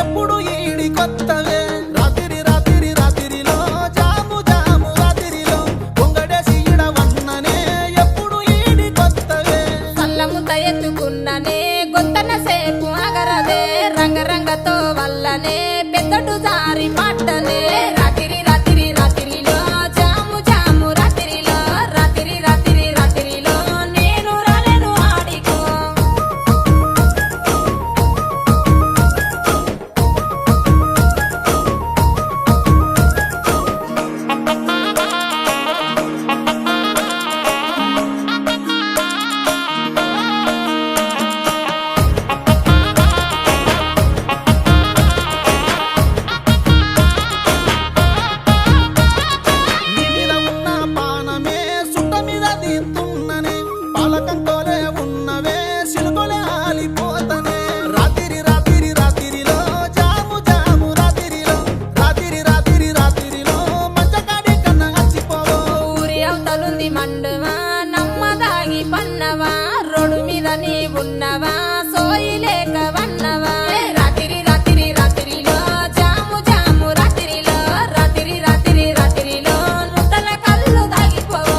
ఎప్పుడు ఈడి కొత్తవే రాత్రి రాత్రి రాత్రిలో జాము జాము రాత్రిలో పొంగడేసి ఇడవన్ననే ఎప్పుడు ఈడి కొత్తవే సల్లముత ఎత్తుకున్ననే గొంతన సేపు అగరదే రంగరంగతో వల్లనే పెద్దడు జారి పట్టనే రాత్రి రాత్రి రాత్రిలో జాము జాము రాత్రిలో రాత్రి రాత్రి రాత్రిలో నేను రాలేను ఆడికో నీ మీద ఉన్న పానమే సుట్ట మీద దింతున్ననే పాలకంతోలే ఉన్నవే సిలుకొలే ఆలిపోతనే రాత్రి రాత్రి రాత్రిలో జాము జాము రాత్రిలో రాత్రి రాత్రి రాత్రిలో మంచకాడి కన్నా అచ్చిపోవో ఊరి అవతలుంది మండువా నమ్మదాగి పన్నవా రోడ్డు మీద నీ ఉన్నవా సోయి లేక వన్నవా రాత్రి రాత్రి రాత్రిలో జాము జాము రాత్రిలో రాత్రి రాత్రి రాత్రిలో నుతల కళ్ళు దాగిపోవా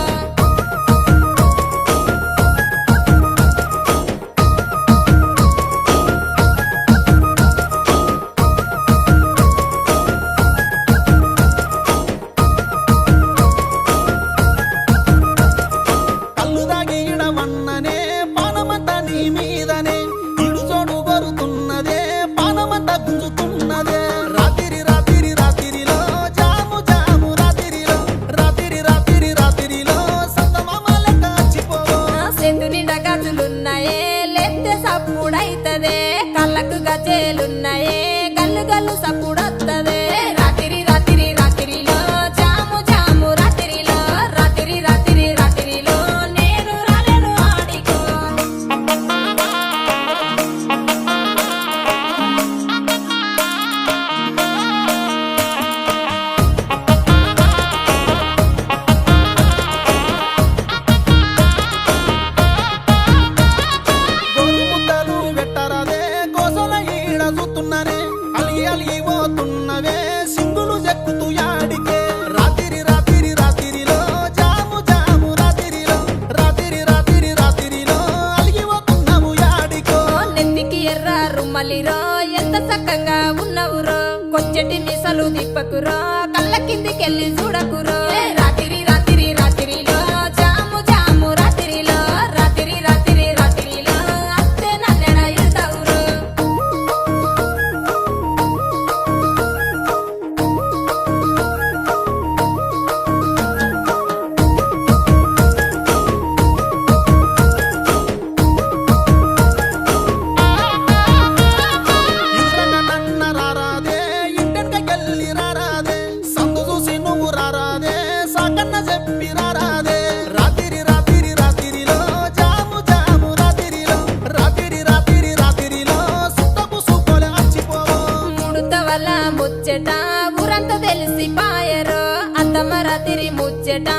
కళ్ళు దాగి ఇడవన్ననే పానమంతా నీ మీదనే ఇడు చోడు కొరుతున్నదే పానమంతా గుంజుతున్నదే రాత్రి రాత్రి రాత్రిలో జాము జాము రాత్రిలో రాత్రి రాత్రి రాత్రిలో సంతమామ లెక్క అచ్చిపోవో సెందు నిండా గజులున్నాయే లెత్తే సప్పుడైతదే కళ్ళకు గజేలున్నాయే గల్లు గల్లు సప్పుడొత్తదే రాత్రి రాత్రి రాత్రిలో జాము జాము రాత్రిలో రాత్రి రాత్రి రాత్రిలో నేను రాలేను ఆడికో గోరు ముద్దలు వెట్టరాదే కోసల ఈడ చూస్తున్ననే అలిగి అలిగి పోతున్నవే సింగులు చెక్కుతూ యాడికే రాత్రి రాత్రి రాత్రిలో జాము జాము రాత్రిలో రాత్రి రాత్రి రాత్రిలో అలిగి పోతున్నావు యాడికో నెత్తికి ఎర్ర రుమ్మలిరో ఎంత చక్కగా ఉన్నవురో కొచ్చటి మిసలు దిప్పకురో కళ్ళ కిందికెళ్ళి చూడకురో రాత్రి రాత్రి రాత్రిలో జాము జాము రాత్రిలో రాత్రి రాత్రి రాత్రిలో అత్తే నన్నెడ ఇడతావురో ఇసురంగ నన్న రారాదే ఇంటెనకకెళ్ళి రారాదే సందు చూసి నువ్వు రారాదే సాకన్న చెప్పి రారాదే రాత్రి రాత్రి రాత్రిలో జాము జాము రాత్రిలో రాత్రి రాత్రి రాత్రిలో సుట్టపు సూకోలే అచ్చిపోవో ముడత వల్ల ముచ్చట ఊరంతా తెలిసి పాయరో అత్తమ్మ రాత్రి ముచ్చట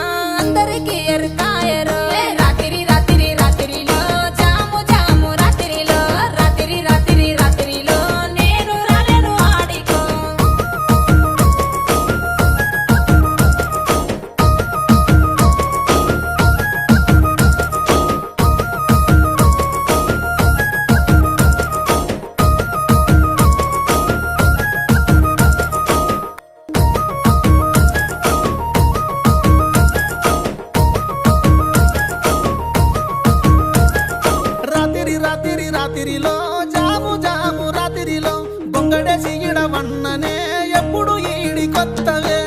అందరికి ఎరుకాయరో రాత్రి రాత్రి రాత్రిలో జాము జాము రాత్రిలో రాత్రి రాత్రి రాత్రిలో నేను రాలేను ఆడికో రాత్రి రాత్రి రాత్రిలో జాము జాము రాత్రిలో గొంగడేసి ఇడవన్ననే ఎప్పుడు ఈడి కొత్తవే